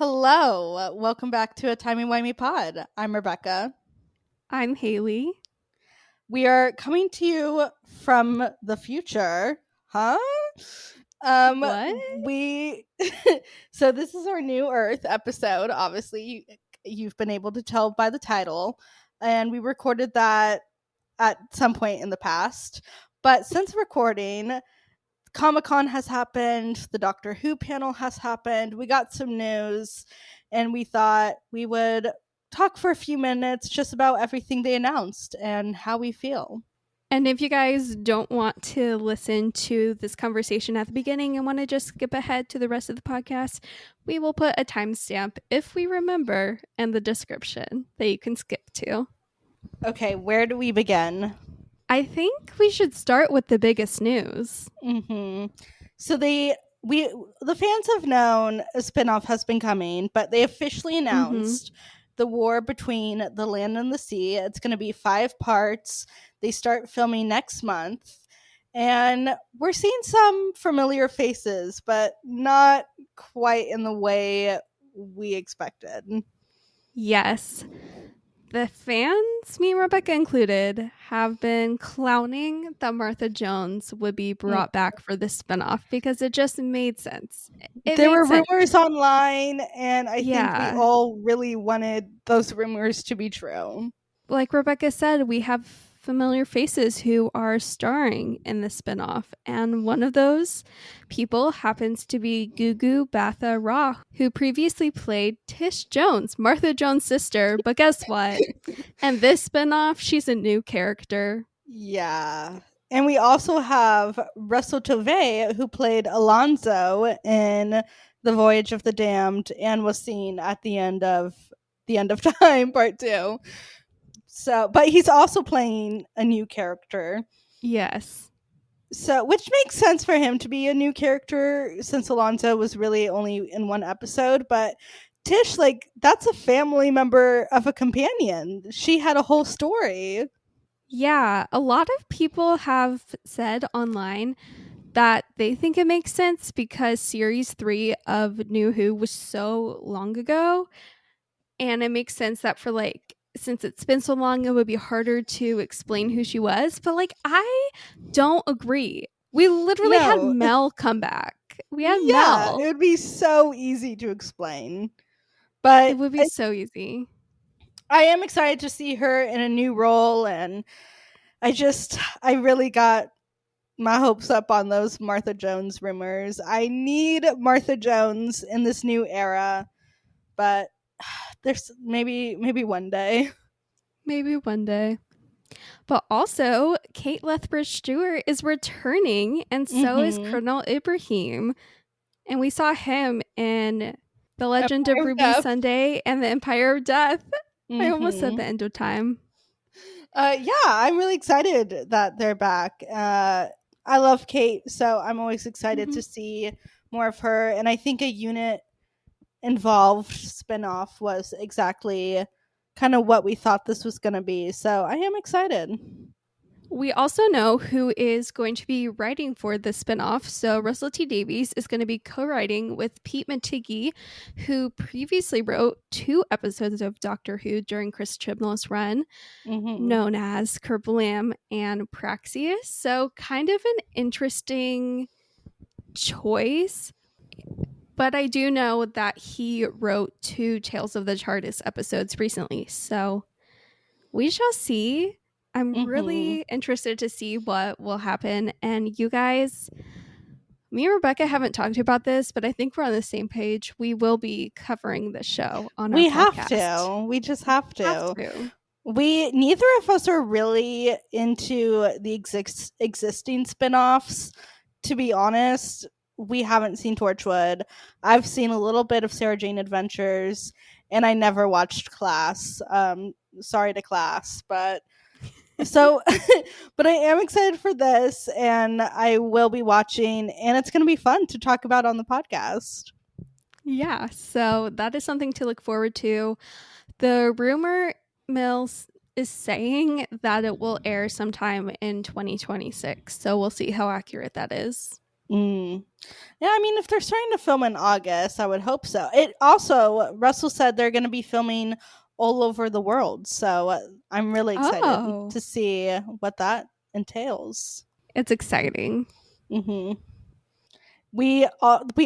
Hello, welcome back to a Timey-Wimey Pod. I'm Rebecca. I'm Haley. We are coming to you from the future. Huh? Um, What? we so this is our new Earth episode. Obviously, you've been able to tell by the title, and we recorded that at some point in the past. But since recording, Comic-Con has happened, the Doctor Who panel has happened, we got some news, and we thought we would talk for a few minutes just about everything they announced and how we feel. And if you guys don't want to listen to this conversation at the beginning and want to just skip ahead to the rest of the podcast, we will put a timestamp, if we remember, in the description that you can skip to. Okay, where do we begin? I think we should start with the biggest news. So the fans have known a spinoff has been coming, but they officially announced the war between the land and the sea. It's going to be 5 parts. They start filming next month, and we're seeing some familiar faces, but not quite in the way we expected. Yes. The fans, me and Rebecca included, have been clowning that Martha Jones would be brought back for the spinoff because it just made sense. There were rumors online, and I think we Yeah. all really wanted those rumors to be true. Like Rebecca said, we have familiar faces who are starring in the spinoff, and one of those people happens to be Gugu Batha Raw, who previously played Tish Jones, Martha Jones' sister. But guess what? And this spinoff, she's a new character. Yeah. And we also have Russell Tovey, who played Alonzo in The Voyage of the Damned and was seen at the end of Time Part 2. So, but he's also playing a new character. Yes. So, which makes sense for him to be a new character since Alonzo was really only in one episode, but Tish, like, that's a family member of a companion. She had a whole story. Yeah, a lot of people have said online that they think it makes sense because series 3 of New Who was so long ago, and it makes sense that for since it's been so long, it would be harder to explain who she was. But I don't agree. We literally had Mel come back. We had Mel. It would be so easy to explain. But it would be so easy. I am excited to see her in a new role, and I really got my hopes up on those Martha Jones rumors. I need Martha Jones in this new era, but there's maybe one day. Maybe one day. But also, Kate Lethbridge-Stewart is returning, and so is Colonel Ibrahim. And we saw him in The Legend of Ruby Sunday and The Empire of Death. I almost said The End of Time. Yeah, I'm really excited that they're back. I love Kate, so I'm always excited to see more of her. And I think a unit involved spinoff was exactly kind of what we thought this was going to be. So I am excited. We also know who is going to be writing for the spinoff. So Russell T Davies is going to be co-writing with Pete Mattiggy, who previously wrote 2 episodes of Doctor Who during Chris Chibnall's run, known as Kerblam and Praxeus. So kind of an interesting choice. But I do know that he wrote 2 Tales of the TARDIS episodes recently. So we shall see. I'm really interested to see what will happen. And you guys, me and Rebecca haven't talked about this, but I think we're on the same page. We will be covering the show on our podcast. We have to. We just have to. Neither of us are really into the existing spinoffs. To be honest, we haven't seen Torchwood. I've seen a little bit of Sarah Jane Adventures, and I never watched Class. Sorry to Class, but so but I am excited for this, and I will be watching, and it's going to be fun to talk about on the podcast. Yeah, so that is something to look forward to. The rumor mill is saying that it will air sometime in 2026, so we'll see how accurate that is. Mm. Yeah, I mean, if they're starting to film in August, I would hope so. It also, Russell said they're going to be filming all over the world. So I'm really excited Oh, to see what that entails. it's exciting. Hmm. We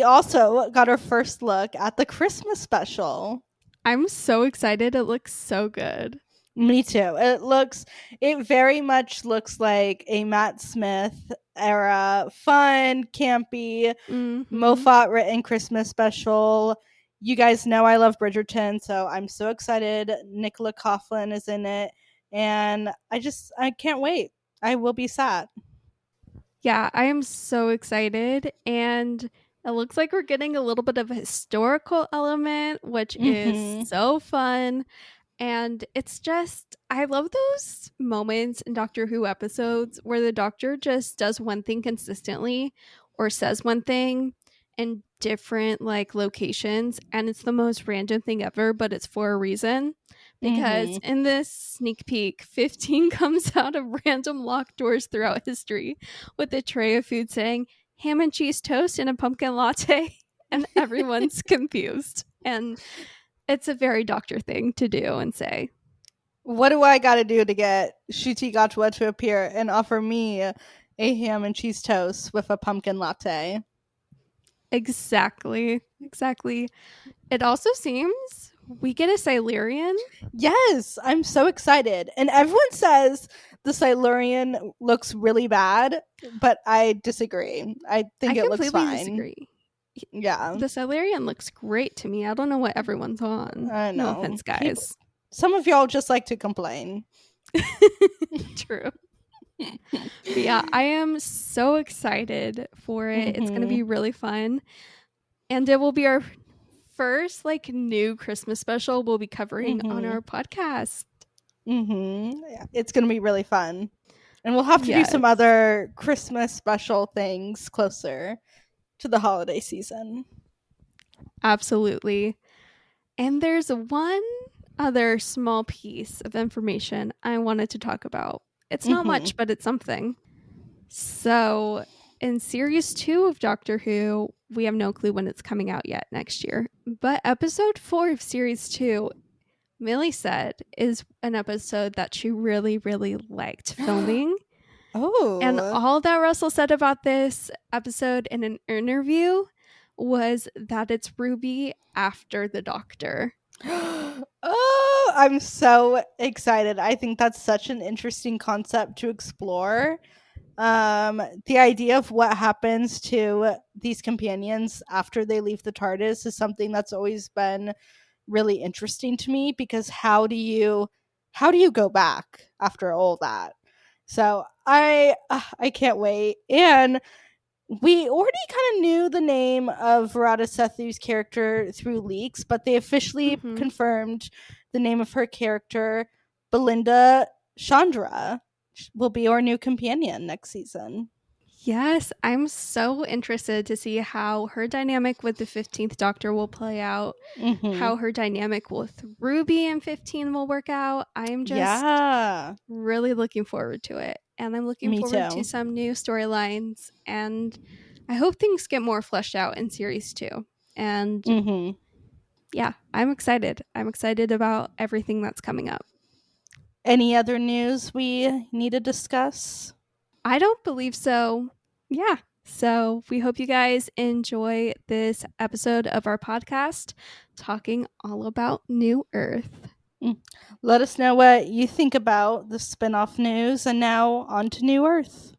also got our first look at the Christmas special. I'm so excited. It looks so good. Me too. It very much looks like a Matt Smith era, fun, campy, Mm-hmm. Moffat written Christmas special. You guys know I love Bridgerton, so I'm so excited. Nicola Coughlan is in it, and I can't wait. I will be sad. Yeah, I am so excited. And it looks like we're getting a little bit of a historical element, which is Mhm. so fun. And it's just, I love those moments in Doctor Who episodes where the doctor just does one thing consistently or says one thing in different like locations. And it's the most random thing ever, but it's for a reason. Because Mhm. in this sneak peek, 15 comes out of random locked doors throughout history with a tray of food saying ham and cheese toast and a pumpkin latte. And everyone's confused. And it's a very doctor thing to do and say. What do I got to do to get Shuti Gatwa to appear and offer me a ham and cheese toast with a pumpkin latte? Exactly. Exactly. It also seems we get a Silurian. Yes, I'm so excited. And everyone says the Silurian looks really bad, but I disagree. I I think it looks completely fine. disagree. Yeah, The Silurian looks great to me. I don't know what everyone's on. I No know. offense, People, guys. some of y'all just like to complain. True. But yeah, I am so excited for it. It's going to Mhm. be really fun. And it will be our first like new Christmas special we'll be covering on Mhm. our podcast. Yeah, it's going to be really fun. And we'll have to do some Yes. other Christmas special things closer to the holiday season. Absolutely. And there's one other small piece of information I wanted to talk about. It's not Mhm. much, but it's something. So, in series 2 of Doctor Who, we have no clue when it's coming out yet next year. But episode 4 of series 2, Millie said, is an episode that she really, really liked filming. And Oh. all that Russell said about this episode in an interview was that it's Ruby after the Doctor. Oh, I'm so excited. I think that's such an interesting concept to explore. The idea of what happens to these companions after they leave the TARDIS is something that's always been really interesting to me because how do you go back after all that? So I can't wait. And we already kind of knew the name of Verada Sethu's character through leaks, but they officially Mm-hmm. confirmed the name of her character. Belinda Chandra will be our new companion next season. Yes, I'm so interested to see how her dynamic with the 15th Doctor will play out, Mm-hmm. how her dynamic with Ruby in 15 will work out. I'm just Yeah, really looking forward to it. And I'm looking me forward to too. some new storylines. And I hope things get more fleshed out in series 2. And Mm-hmm. yeah, I'm excited. I'm excited about everything that's coming up. Any other news we need to discuss? I don't believe so. Yeah. So we hope you guys enjoy this episode of our podcast talking all about New Earth. Mm. Let us know what you think about the spin-off news, and now on to New Earth.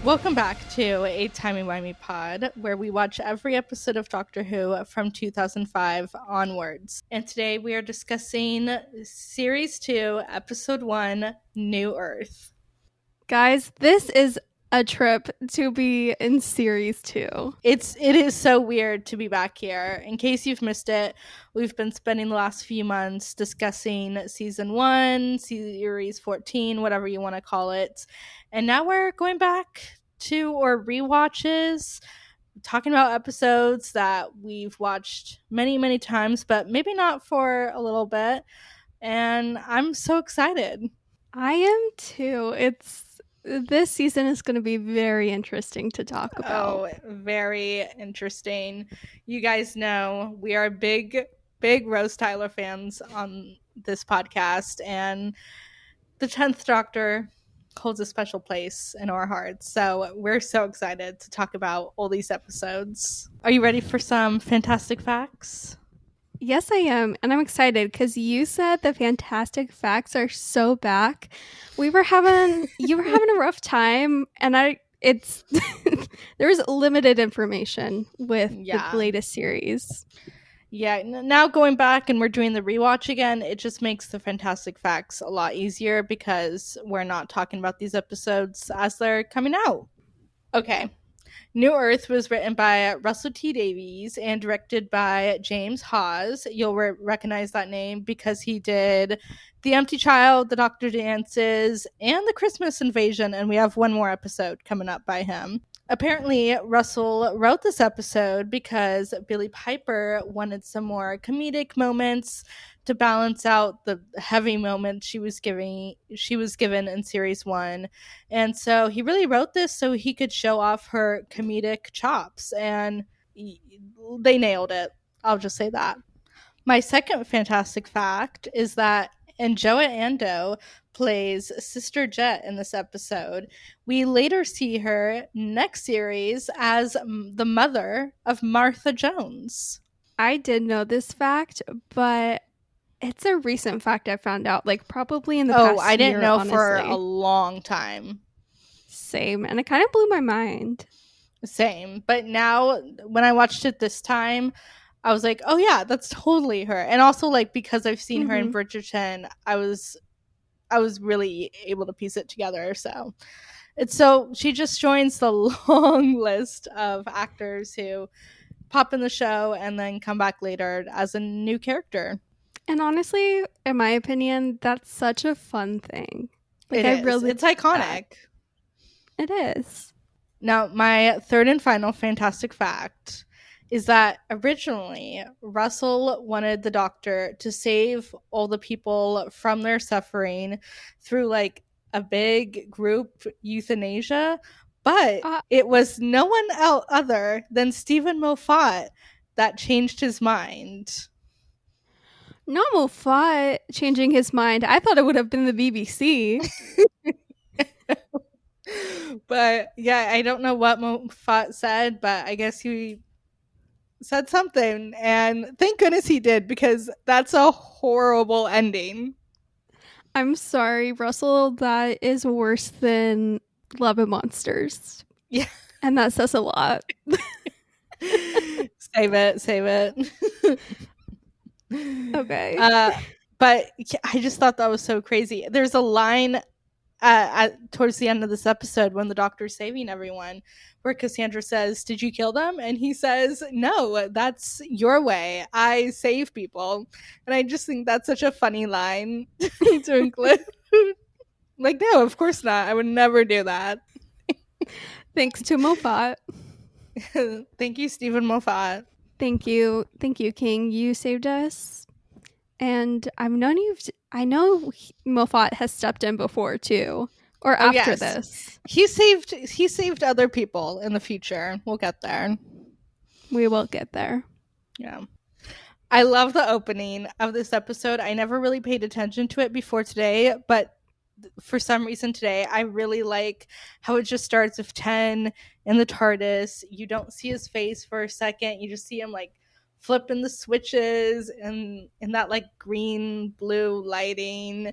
Welcome back to A Timey Wimey Pod, where we watch every episode of Doctor Who from 2005 onwards. And today we are discussing Series 2, Episode 1, New Earth. Guys, this is a trip to be in series 2. It is so weird to be back here. In case you've missed it, we've been spending the last few months discussing season 1, series 14, whatever you want to call it. And now we're going back to or rewatches talking about episodes that we've watched many, many times, but maybe not for a little bit. And I'm so excited. I am too. This season is going to be very interesting to talk about. Oh, very interesting. You guys know we are big, big Rose Tyler fans on this podcast, and the 10th Doctor holds a special place in our hearts. So we're so excited to talk about all these episodes. Are you ready for some fantastic facts? Yes, I am. And I'm excited because you said the fantastic facts are so back. You were having a rough time, and there was limited information with the latest series. Yeah, now going back and we're doing the rewatch again, it just makes the fantastic facts a lot easier because we're not talking about these episodes as they're coming out. Okay. New Earth was written by Russell T Davies and directed by James Hawes. You'll recognize that name because he did The Empty Child, The Doctor Dances, and The Christmas Invasion, and we have one more episode coming up by him. Apparently, Russell wrote this episode because Billie Piper wanted some more comedic moments to balance out the heavy moments she was given in series 1. And so he really wrote this so he could show off her comedic chops, and they nailed it. I'll just say that. My second fantastic fact is that Anjoa Ando plays Sister Jet in this episode. We later see her next series as the mother of Martha Jones. I did know this fact, but it's a recent fact I found out, like probably in the past year. I didn't know honestly. for a long time. Same, and it kind of blew my mind. Same, but now when I watched it this time, I was like, oh yeah, that's totally her. And also, like, because I've seen her in Bridgerton, I was really able to piece it together. So she just joins the long list of actors who pop in the show and then come back later as a new character. And honestly, in my opinion, that's such a fun thing. Like, it's iconic. It is. Now, my third and final fantastic fact is that originally Russell wanted the Doctor to save all the people from their suffering through like a big group euthanasia, but it was no one other than Stephen Moffat that changed his mind. Not Moffat changing his mind. I thought it would have been the BBC. But yeah, I don't know what Moffat said, but I guess he said something, and thank goodness he did, because that's a horrible ending. I'm sorry, Russell, that is worse than Love and Monsters. Yeah. And that says a lot. Save it. Okay. But I just thought that was so crazy. There's a line towards the end of this episode when the Doctor's saving everyone where Cassandra says, "Did you kill them?" And he says, "No, that's your way. I save people." And I just think that's such a funny line to include. Like, no, of course not. I would never do that. Thanks to Moffat. Thank you, Stephen Moffat. Thank you, King. You saved us. And I know Moffat has stepped in before too, or after this. He saved other people in the future. We'll get there. We will get there. Yeah. I love the opening of this episode. I never really paid attention to it before today, but for some reason today, I really like how it just starts with 10 in the TARDIS. You don't see his face for a second. You just see him like flipping the switches and in that like green blue lighting,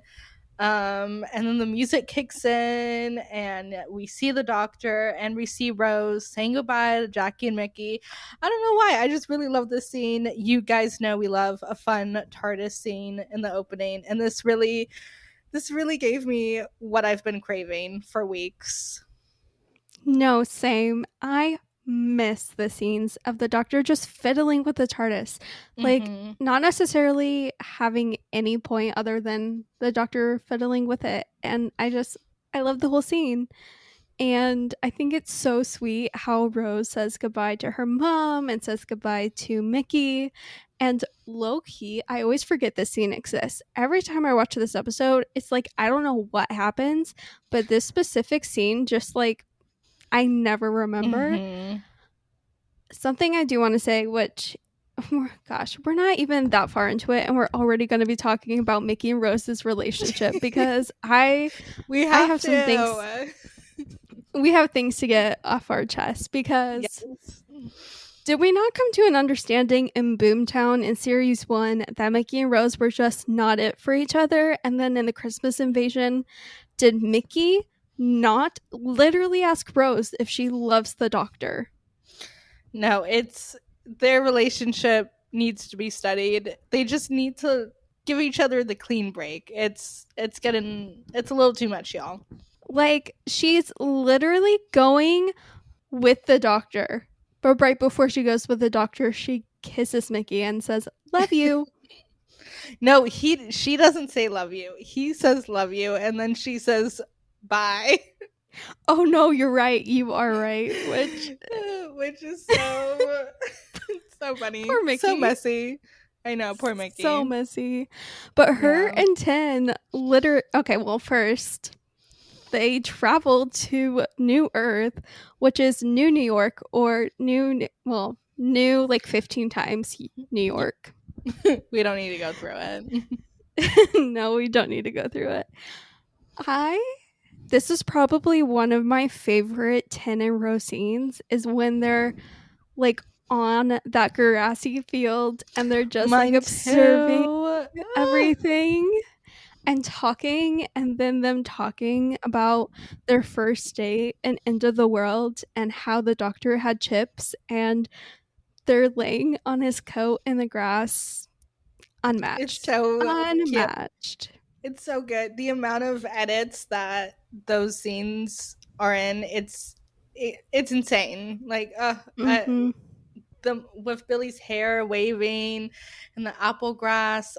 and then the music kicks in and we see the Doctor and we see Rose saying goodbye to Jackie and Mickey. I don't know why, I just really love this scene. You guys know we love a fun TARDIS scene in the opening, and this really gave me what I've been craving for weeks. No, same. I miss the scenes of the Doctor just fiddling with the TARDIS. Like, not necessarily having any point other than the Doctor fiddling with it. And I love the whole scene. And I think it's so sweet how Rose says goodbye to her mom and says goodbye to Mickey. And low-key, I always forget this scene exists. Every time I watch this episode, it's like I don't know what happens, but this specific scene just like I never remember. Something I do want to say, which gosh, we're not even that far into it and we're already going to be talking about Mickey and Rose's relationship because I have some things we have things to get off our chest because did we not come to an understanding in Boomtown in series 1 that Mickey and Rose were just not it for each other? And then in the Christmas Invasion, did Mickey not literally ask Rose if she loves the Doctor? No, it's their relationship needs to be studied. They just need to give each other the clean break. It's a little too much, y'all. Like, she's literally going with the Doctor. But right before she goes with the Doctor, she kisses Mickey and says, "Love you." No, she doesn't say love you. He says love you, and then she says bye. Oh no, you're right. You are right. Which is so so funny. Poor Mickey. So messy. I know, poor Mickey. So messy. But her and Tin okay, well, first they traveled to New Earth, which is New York, or new like 15 times New York. We don't need to go through it. No, we don't need to go through it. This is probably one of my favorite Tin and Rose scenes is when they're like on that grassy field and they're just like observing everything and talking, and then them talking about their first date and End of the World and how the Doctor had chips and they're laying on his coat in the grass. Unmatched. It's so unmatched. Cute. It's so good. The amount of edits that those scenes are in, it's insane. Like with Billy's hair waving and the apple grass,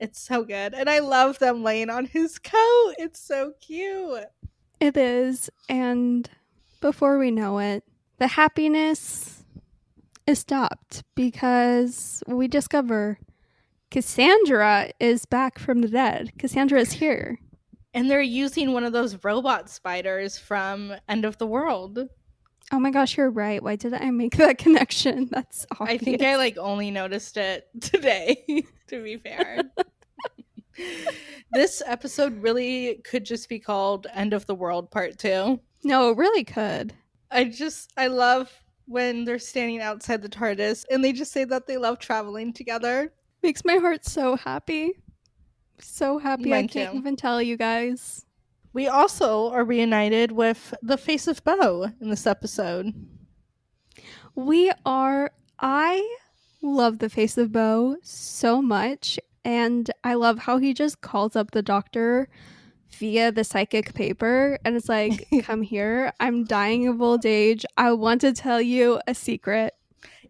it's so good. And I love them laying on his coat. It's so cute. It is. And before we know it, the happiness is stopped because we discover Cassandra is back from the dead. Cassandra is here. And they're using one of those robot spiders from End of the World. Oh my gosh, you're right. Why didn't I make that connection? That's obvious. I think I like only noticed it today, to be fair. This episode really could just be called End of the World Part 2. No, it really could. I love when they're standing outside the TARDIS and they just say that they love traveling together. Makes my heart so happy. So happy. Mine I can't too. even tell you guys. We also are reunited with the Face of Boe in this episode. We are. I love the Face of Boe so much. And I love how he just calls up the Doctor via the psychic paper. And it's like, come here. I'm dying of old age. I want to tell you a secret.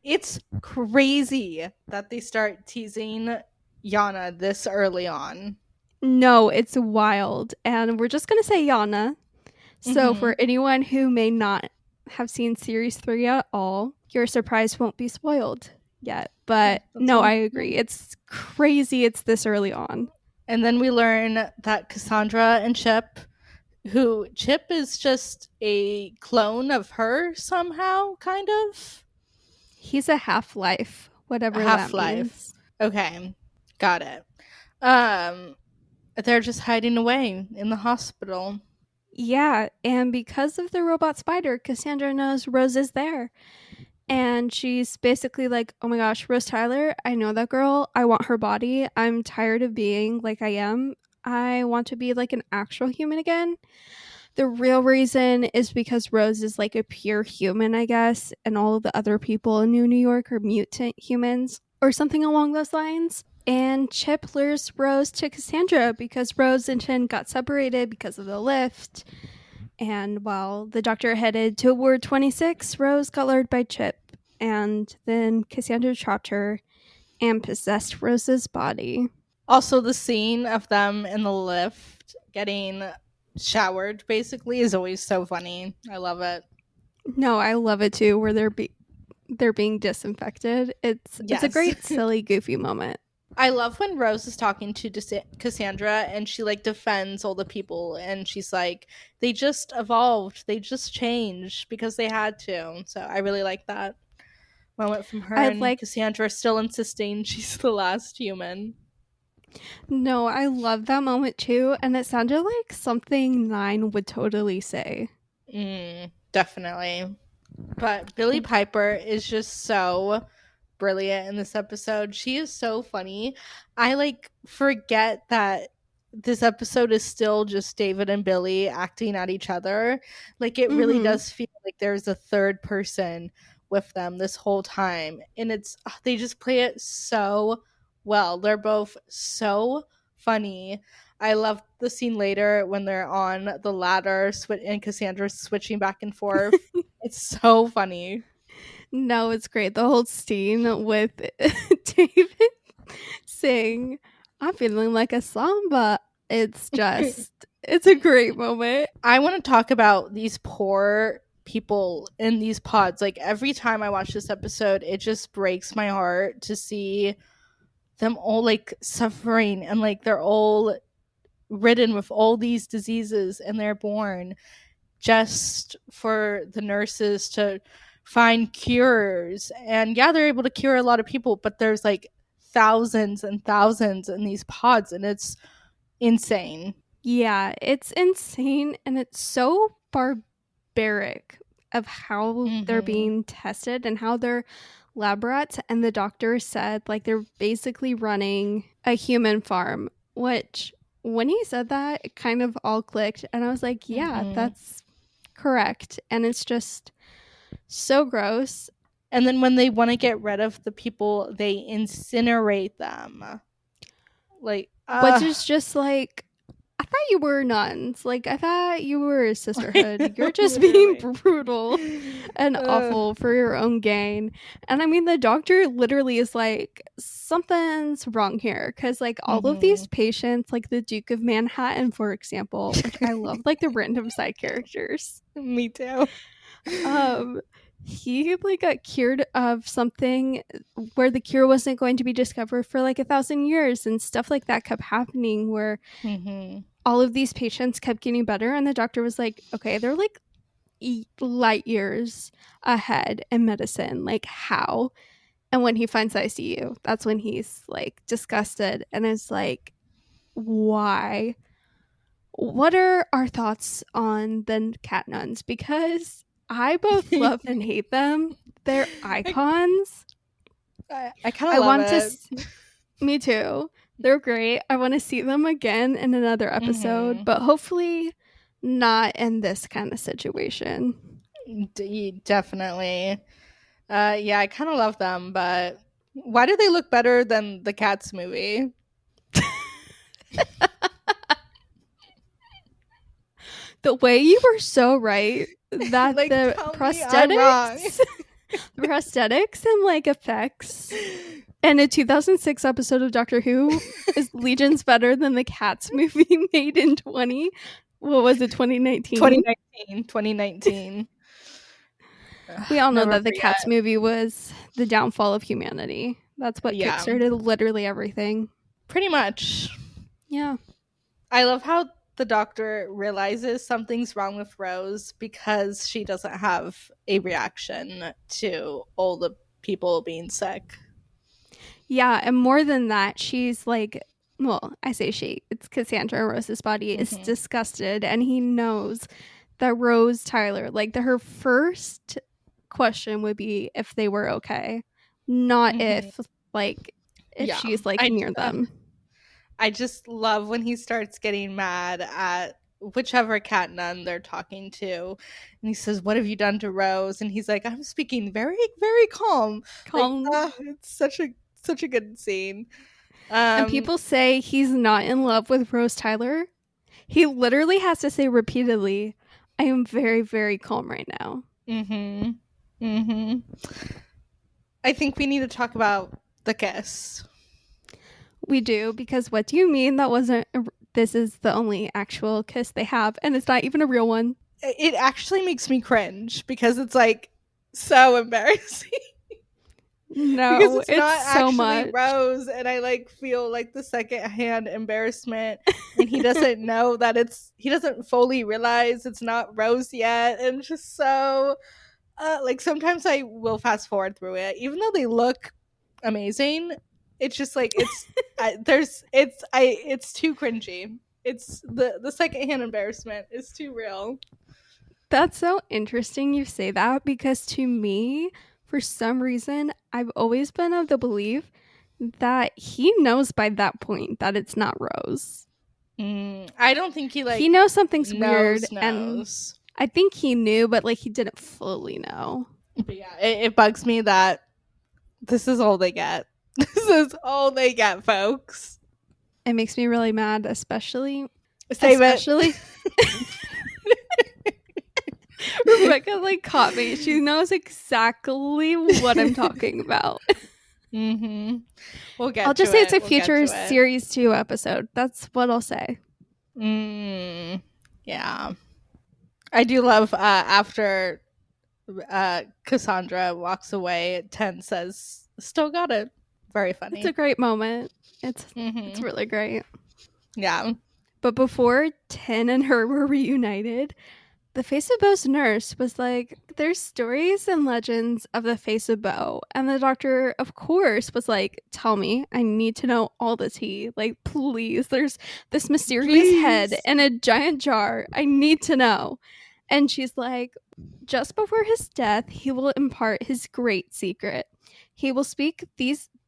It's crazy that they start teasing Yana this early on. No, it's wild. And we're just going to say Yana. So for anyone who may not have seen series 3 at all, your surprise won't be spoiled yet. But no, I agree. It's crazy it's this early on. And then we learn that Cassandra and Chip is just a clone of her somehow, kind of. He's a half-life, whatever that means. Okay, got it. They're just hiding away in the hospital. Yeah, and because of the robot spider, Cassandra knows Rose is there. And she's basically like, oh my gosh, Rose Tyler, I know that girl. I want her body. I'm tired of being like I am. I want to be like an actual human again. The real reason is because Rose is like a pure human, I guess, and all of the other people in New York are mutant humans or something along those lines. And Chip lures Rose to Cassandra because Rose and Tin got separated because of the lift. And while the Doctor headed to Ward 26, Rose got lured by Chip. And then Cassandra trapped her and possessed Rose's body. Also, the scene of them in the lift getting showered basically is always so funny. I love it. No, I love it too, where they're being disinfected. It's a Yes. great, silly, goofy moment. I love when Rose is talking to Cassandra and she like defends all the people and she's like, they just evolved, they just changed because they had to. So I really like that moment from her, I and like Cassandra still insisting she's the last human. No, I love that moment too, and it sounded like something Nine would totally say. Definitely. But Billie Piper is just so brilliant in this episode. She is so funny. I like forget that this episode is still just David and Billy acting at each other. Like it really Mm-hmm. does feel like there's a third person with them this whole time. And they just play it so well. They're both so funny. I love the scene later when they're on the ladder and Cassandra's switching back and forth. It's so funny. No, it's great. The whole scene with David saying, "I'm feeling like a samba." It's a great moment. I want to talk about these poor people in these pods. Like every time I watch this episode, it just breaks my heart to see them all like suffering and like they're all ridden with all these diseases and they're born just for the nurses to find cures. And yeah, they're able to cure a lot of people, but there's like thousands and thousands in these pods and it's insane. Yeah, it's insane, and it's so barbaric of how they're Mm-hmm. being tested and how they're lab rats. And the doctor said, like, they're basically running a human farm, which when he said that, it kind of all clicked. And I was like, yeah, Mm-hmm. that's correct. And it's just so gross. And then when they want to get rid of the people, they incinerate them. Like, Which is just like, I thought you were nuns. Like, I thought you were a sisterhood. You're just being brutal and awful for your own gain. And I mean, the doctor literally is like, something's wrong here. Because, like, all of these patients, like the Duke of Manhattan, for example, which I love, like the random side characters. Me too. He like got cured of something where the cure wasn't going to be discovered for like 1,000 years, and stuff like that kept happening where all of these patients kept getting better, and the doctor was like, okay, they're like light years ahead in medicine, like how? And when he finds ICU, that's when he's like disgusted and is like, why? What are our thoughts on the cat nuns? Because I both love and hate them. They're icons. I kind of love it. Me too. They're great. I want to see them again in another episode, but hopefully not in this kind of situation. Definitely. Yeah, I kind of love them, but why do they look better than the Cats movie? The way you were so right that like, the prosthetics and like effects in a 2006 episode of Doctor Who is legions better than the Cats movie made in 2019. We all know that the Cats movie was the downfall of humanity. That's what kickstarted literally everything. Pretty much. Yeah. I love how the doctor realizes something's wrong with Rose because she doesn't have a reaction to all the people being sick. Yeah, and more than that, she's like, well, I say she, it's Cassandra. Rose's body is disgusted, and he knows that Rose Tyler, like, her first question would be if they were okay, not if she's like near them. I just love when he starts getting mad at whichever cat nun they're talking to, and he says, "What have you done to Rose?" And he's like, "I'm speaking very, very calm." Like, it's such a good scene. And people say he's not in love with Rose Tyler. He literally has to say repeatedly, "I am very, very calm right now." I think we need to talk about the kiss. We do, because what do you mean that wasn't this is the only actual kiss they have, and it's not even a real one. It actually makes me cringe because it's like so embarrassing. No, because it's not it's so actually much. Rose, and I like feel like the secondhand embarrassment, and he doesn't know that he doesn't fully realize it's not Rose yet, and it's just so like sometimes I will fast forward through it, even though they look amazing. It's just like it's too cringy. It's the secondhand embarrassment is too real. That's so interesting you say that, because to me, for some reason, I've always been of the belief that he knows by that point that it's not Rose. I don't think he knows something's weird, knows. and I think he knew, but like he didn't fully know. But yeah, it bugs me that this is all they get. This is all they get, folks. It makes me really mad, especially It. Rebecca like caught me. She knows exactly what I'm talking about. We'll get. I'll just say it's a future series 2 episode. That's what I'll say. Yeah, I do love after Cassandra walks away. 10 says, "Still got it." Very funny. It's a great moment. It's really great. Yeah. But before 10 and her were reunited, the Face of Boe's nurse was like, there's stories and legends of the Face of Boe. And the doctor, of course, was like, tell me. I need to know all the tea. Like, please. There's this mysterious head in a giant jar. I need to know. And she's like, just before his death, he will impart his great secret. He will speak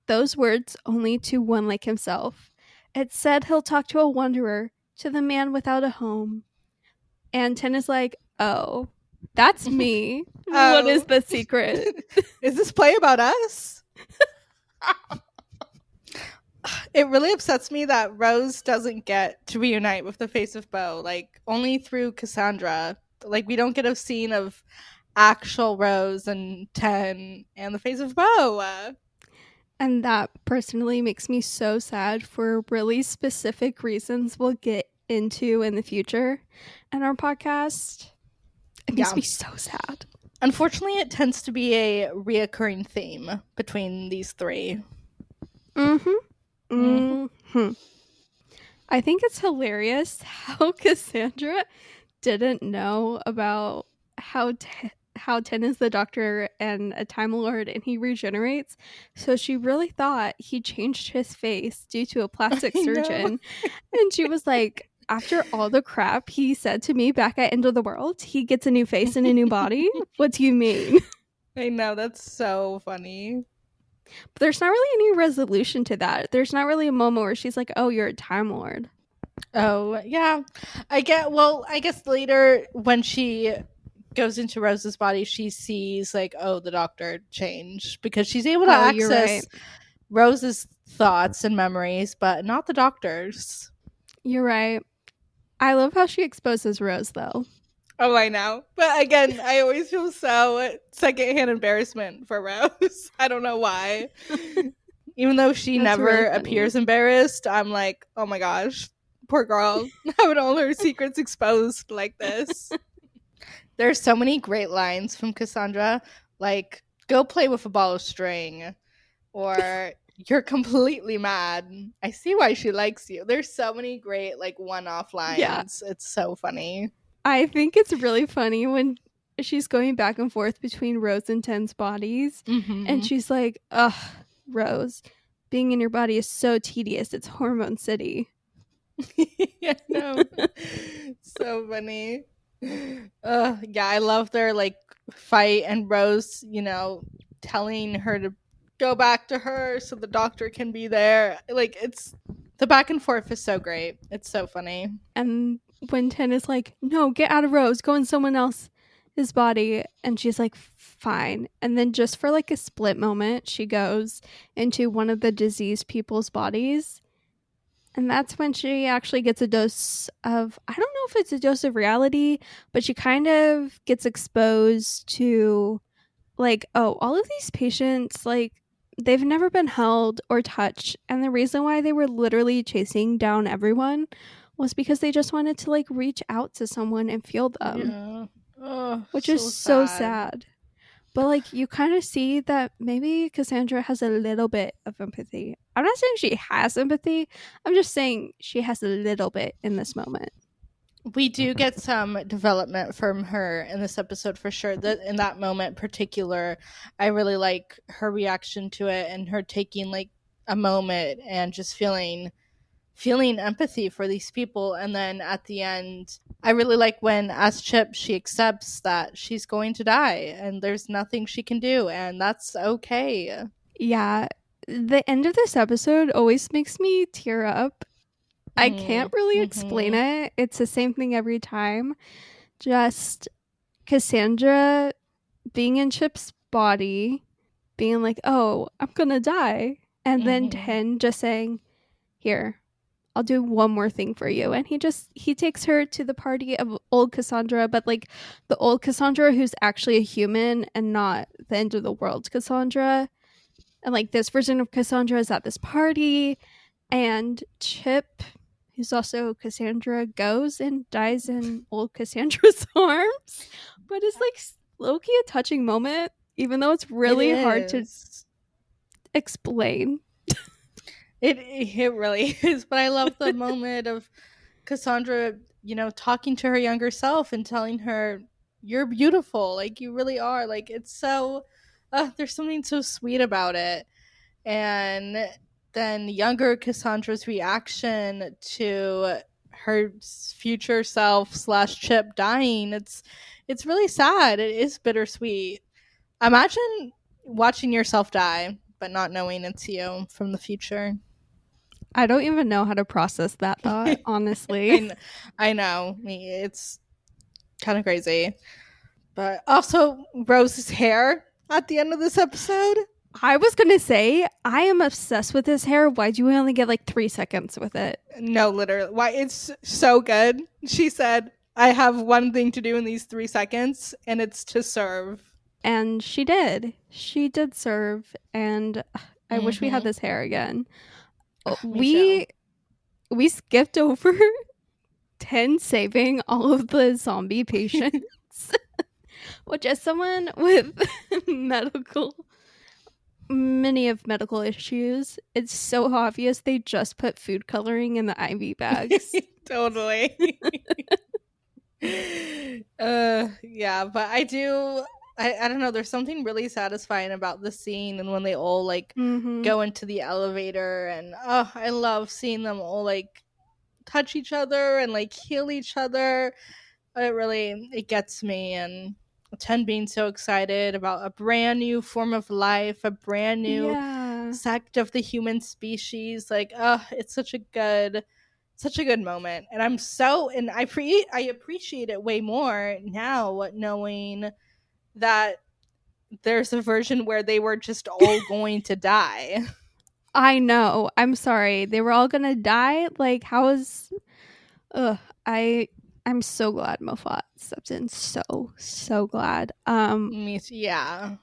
those words only to one like himself. It's said he'll talk to a wanderer, to the man without a home. And 10 is like, oh, that's me. What is the secret? Is this play about us? It really upsets me that Rose doesn't get to reunite with the Face of Boe, like only through Cassandra. Like we don't get a scene of actual Rose and 10 and the Face of Boe. And that personally makes me so sad for really specific reasons we'll get into in the future in our podcast. It makes me so sad. Unfortunately, it tends to be a reoccurring theme between these three. I think it's hilarious how Cassandra didn't know about how 10 is the doctor and a Time Lord and he regenerates. So she really thought he changed his face due to a plastic surgeon. And she was like, after all the crap he said to me back at End of the World, he gets a new face and a new body? What do you mean? I know, that's so funny. But there's not really any resolution to that. There's not really a moment where she's like, oh, you're a Time Lord. Oh, yeah. I guess later when she goes into Rose's body, she sees like, oh, the doctor changed, because she's able to access Rose's thoughts and memories, but not the doctor's. You're right. I love how she exposes Rose, though. Oh, I know. But again, I always feel so secondhand embarrassment for Rose. I don't know why. Even though she never really appears embarrassed, I'm like, oh my gosh, poor girl, having all her secrets exposed like this. There's so many great lines from Cassandra, like, go play with a ball of string, or you're completely mad. I see why she likes you. There's so many great, like, one-off lines. Yeah. It's so funny. I think it's really funny when she's going back and forth between Rose and 10's bodies. And she's like, ugh, Rose, being in your body is so tedious. It's Hormone City. Yeah, no. So funny. Yeah, I love their like fight, and Rose, telling her to go back to her so the doctor can be there. Like, it's the back and forth is so great. It's so funny. And when 10 is like, no, get out of Rose, go in someone else's body, and she's like, fine. And then just for like a split moment, she goes into one of the diseased people's bodies. And that's when she actually gets a dose of, I don't know if it's a dose of reality, but she kind of gets exposed to like, oh, all of these patients, like, they've never been held or touched. And the reason why they were literally chasing down everyone was because they just wanted to like reach out to someone and feel them. Yeah. Oh, which is so so sad. sad. But like you kind of see that maybe Cassandra has a little bit of empathy. I'm not saying she has empathy. I'm just saying she has a little bit in this moment. We do get some development from her in this episode for sure. That in that moment particular, I really like her reaction to it and her taking like a moment and just feeling empathy for these people. And then at the end, I really like when as Chip she accepts that she's going to die and there's nothing she can do, and that's okay. Yeah, the end of this episode always makes me tear up. I can't really explain Mm-hmm. it. It's the same thing every time. Just Cassandra being in Chip's body, being like, "Oh, I'm gonna die," and then Mm-hmm. 10 just saying, "Here, I'll do one more thing for you." And he takes her to the party of old Cassandra, but like the old Cassandra who's actually a human and not the end of the world Cassandra. And like this version of Cassandra is at this party, and Chip, who's also Cassandra, goes and dies in old Cassandra's arms. But it's like low-key a touching moment, even though it's It really hard to is. explain. It really is. But I love the moment of Cassandra, talking to her younger self and telling her, "You're beautiful. Like you really are." Like it's so. There's something so sweet about it, and then younger Cassandra's reaction to her future self slash Chip dying. It's really sad. It is bittersweet. Imagine watching yourself die, but not knowing it's you from the future. I don't even know how to process that thought, I, honestly. kn- I know. It's kind of crazy. But also, Rose's hair at the end of this episode. I was gonna say, I am obsessed with his hair. Why do we only get like 3 seconds with it? No, literally. Why? It's so good. She said, I have one thing to do in these 3 seconds, and it's to serve. And she did. She did serve, and I wish we had Mm-hmm. this hair again. Me too. We skipped over 10 saving all of the zombie patients, which as someone with medical many of medical issues, it's so obvious they just put food coloring in the IV bags. Totally. Yeah, but I don't know, there's something really satisfying about the scene and when they all like Mm-hmm. go into the elevator, and I love seeing them all like touch each other and like heal each other. It gets me, and 10 being so excited about a brand new form of life, a brand new Yeah. sect of the human species. Like, it's such a good moment, and I appreciate it way more now knowing that there's a version where they were just all going to die. I know. I'm sorry. They were all gonna die. Like, how is ugh. I'm so glad Moffat stepped in. So glad. Yeah.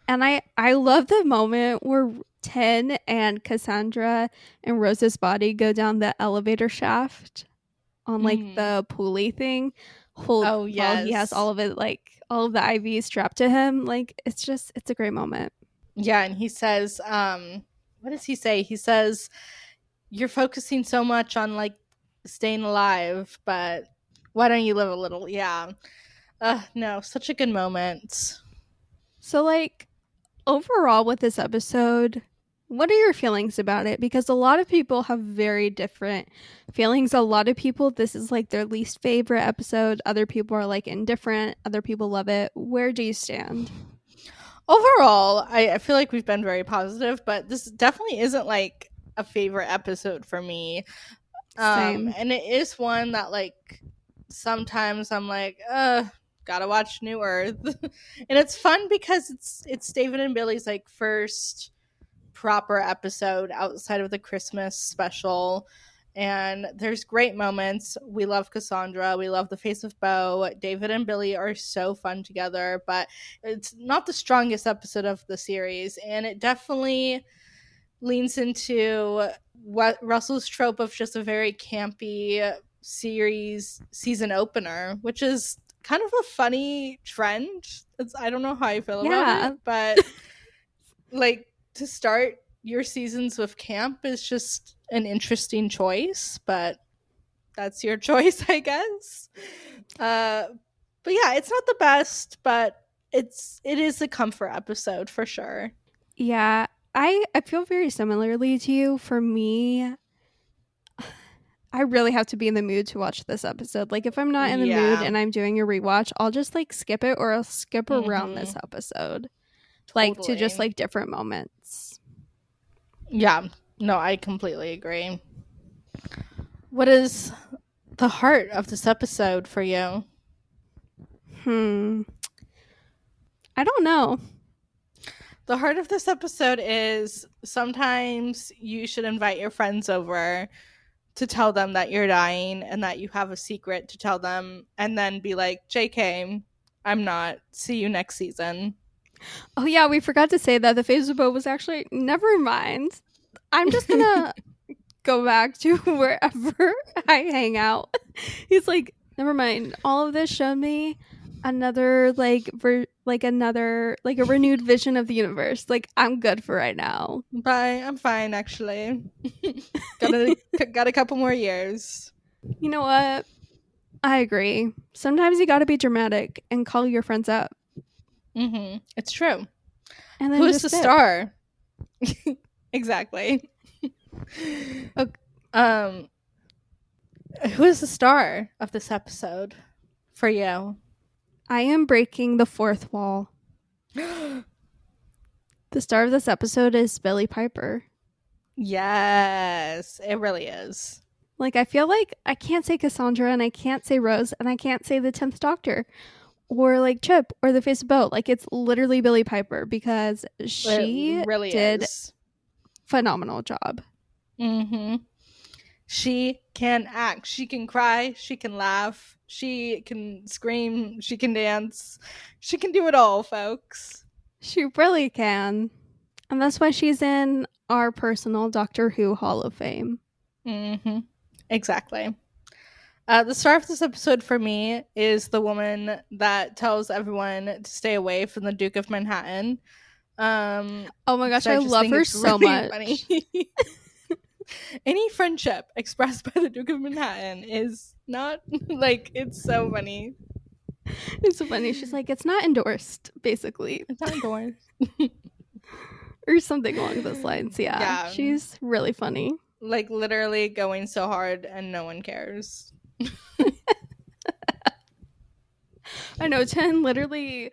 And I love the moment where 10 and Cassandra and Rose's body go down the elevator shaft on like Mm. the pulley thing, Oh while he has yes. all of it, like all of the IVs strapped to him. Like it's a great moment. Yeah, and he says, what does he say? He says, "You're focusing so much on like staying alive, but why don't you live a little?" Yeah. No, such a good moment. So like overall with this episode, what are your feelings about it? Because a lot of people have very different feelings. A lot of people, this is like their least favorite episode. Other people are like indifferent. Other people love it. Where do you stand? Overall, I feel like we've been very positive, but this definitely isn't like a favorite episode for me. Same. And it is one that like sometimes I'm like, gotta watch New Earth. And it's fun because it's David and Billy's like first proper episode outside of the Christmas special. And there's great moments. We love Cassandra. We love the Face of Boe. David and Billy are so fun together, but it's not the strongest episode of the series. And it definitely leans into what Russell's trope of just a very campy series season opener, which is kind of a funny trend. I don't know how I feel about it, but like to start your seasons with camp is just an interesting choice, but that's your choice, I guess. But yeah, it's not the best, but it is a comfort episode for sure. Yeah, I feel very similarly to you. For me, I really have to be in the mood to watch this episode. Like, if I'm not in the mood and I'm doing a rewatch, I'll just like skip it, or I'll skip around this episode. Totally. Like, to just like different moments. Yeah, no, I completely agree. What is the heart of this episode for you? I don't know. The heart of this episode is sometimes you should invite your friends over to tell them that you're dying and that you have a secret to tell them, and then be like, JK, I'm not. See you next season. Oh yeah, we forgot to say that the Face of Boe was actually, never mind. I'm just gonna go back to wherever I hang out. He's like, never mind. All of this showed me another another a renewed vision of the universe. Like, I'm good for right now. Bye. I'm fine, actually. got a couple more years. You know what? I agree. Sometimes you gotta be dramatic and call your friends up. It's true. And then who is the star? Exactly. Okay. Who is the star of this episode for you? I am breaking the fourth wall. The star of this episode is Billie Piper. Yes, it really is. Like, I feel like I can't say Cassandra, and I can't say Rose, and I can't say the 10th Doctor, or like Chip, or the Face of Boe. Like, it's literally Billie Piper, because she really did phenomenal job. She can act. She can cry. She can laugh. She can scream. She can dance. She can do it all, folks. She really can. And that's why she's in our personal Doctor Who Hall of Fame. Exactly. The star of this episode for me is the woman that tells everyone to stay away from the Duke of Manhattan. Oh my gosh, I love her so much. Funny. Any friendship expressed by the Duke of Manhattan is not like, it's so funny. It's so funny. She's like, it's not endorsed, basically. It's not endorsed. Or something along those lines. Yeah. She's really funny. Like, literally going so hard and no one cares. I know. 10 literally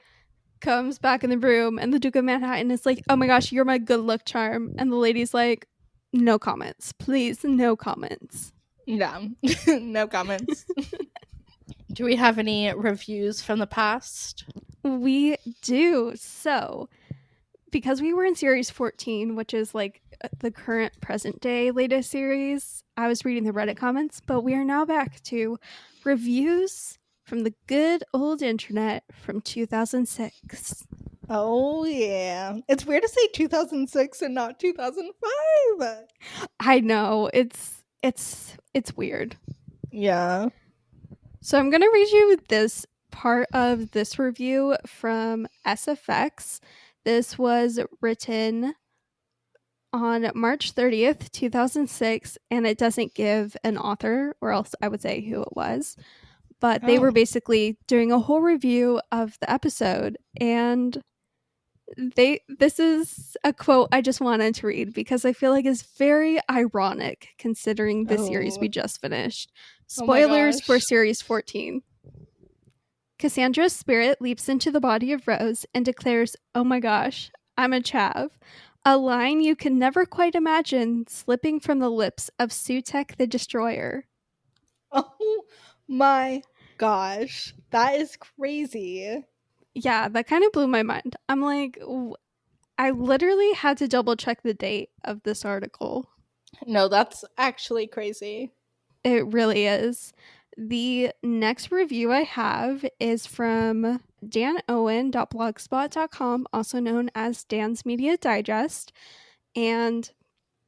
comes back in the room and the Duke of Manhattan is like, oh my gosh, you're my good luck charm. And the lady's like, no comments. Please, no comments. Yeah. No comments. Do we have any reviews from the past? We do. So, because we were in series 14, which is like the current present day latest series, I was reading the Reddit comments, but we are now back to reviews from the good old internet from 2006. Oh yeah. It's weird to say 2006 and not 2005. I know. It's weird. Yeah. So I'm going to read you this part of this review from SFX. This was written on March 30th, 2006, and it doesn't give an author, or else I would say who it was. But they were basically doing a whole review of the episode, and this is a quote I just wanted to read because I feel like it's very ironic considering the series we just finished. Spoilers for series 14. Cassandra's spirit leaps into the body of Rose and declares, "Oh my gosh, I'm a chav." A line you can never quite imagine slipping from the lips of Sutek the Destroyer. Oh my gosh. That is crazy. Yeah, that kind of blew my mind. I'm like, I literally had to double check the date of this article. No, that's actually crazy. It really is. The next review I have is from danowen.blogspot.com, also known as Dan's Media Digest. And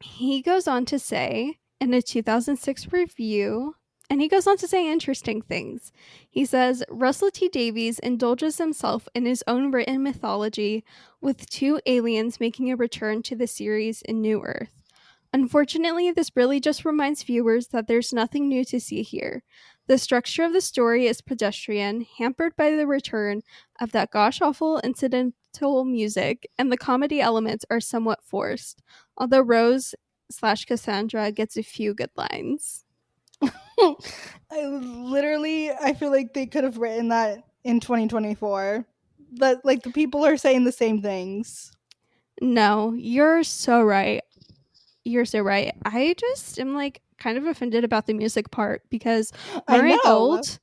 He goes on to say in a 2006 review, and he goes on to say interesting things. He says, Russell T Davies indulges himself in his own written mythology, with 2 aliens making a return to the series in New Earth. Unfortunately, this really just reminds viewers that there's nothing new to see here. The structure of the story is pedestrian, hampered by the return of that gosh-awful incidental music, and the comedy elements are somewhat forced, although Rose/Cassandra gets a few good lines. I feel like they could have written that in 2024. That, like, the people are saying the same things. No, you're so right. You're so right. I just am like kind of offended about the music part because Murray Gold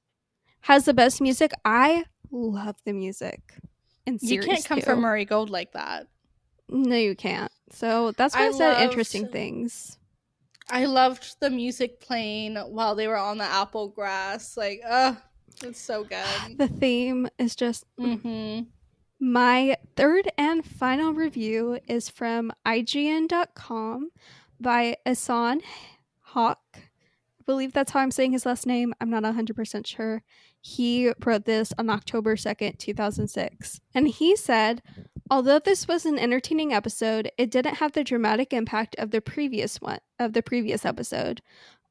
has the best music. I love the music in series. You can't come from Murray Gold like that. No, you can't. So that's why I said interesting things. I loved the music playing while they were on the apple grass. Like, it's so good. The theme is just... My third and final review is from IGN.com by Asan Hawk. I believe that's how I'm saying his last name. I'm not 100% sure. He wrote this on October 2nd, 2006. And he said, although this was an entertaining episode, it didn't have the dramatic impact of the previous episode.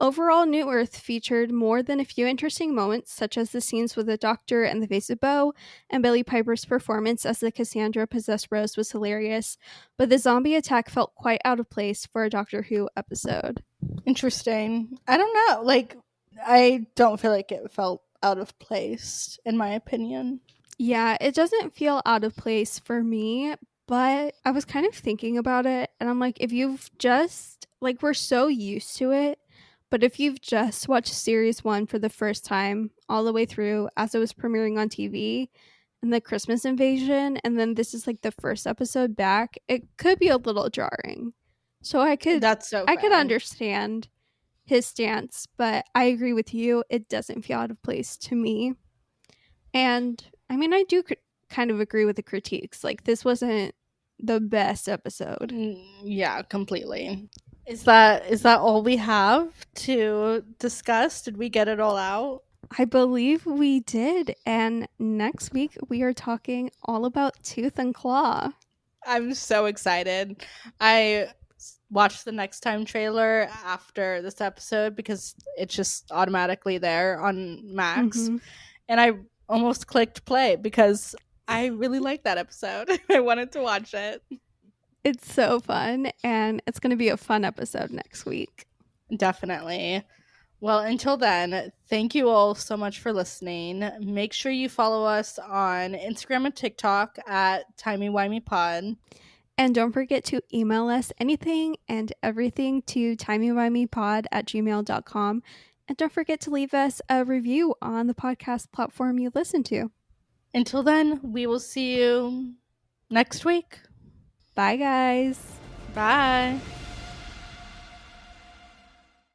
Overall, New Earth featured more than a few interesting moments, such as the scenes with the Doctor and the Face of Boe, and Billie Piper's performance as the Cassandra possessed Rose was hilarious, but the zombie attack felt quite out of place for a Doctor Who episode. Interesting. I don't know. Like, I don't feel like it felt out of place, in my opinion. Yeah, it doesn't feel out of place for me, but I was kind of thinking about it, and I'm like, if you've just, like, we're so used to it, but if you've just watched Series 1 for the first time, all the way through, as it was premiering on TV, and the Christmas invasion, and then this is, like, the first episode back, it could be a little jarring. So I could understand his stance, but I agree with you, it doesn't feel out of place to me. And I mean, I do kind of agree with the critiques. Like, this wasn't the best episode. Yeah, completely. Is that all we have to discuss? Did we get it all out? I believe we did. And next week we are talking all about Tooth and Claw. I'm so excited. I watched the Next Time trailer after this episode because it's just automatically there on Max. And I almost clicked play because I really like that episode. I wanted to watch it. It's so fun, and it's going to be a fun episode next week. Definitely. Well, until then, thank you all so much for listening. Make sure you follow us on Instagram and TikTok at timey-wimey-pod. And don't forget to email us anything and everything to timey-wimey-pod@gmail.com. And don't forget to leave us a review on the podcast platform you listen to. Until then, we will see you next week. Bye, guys. Bye.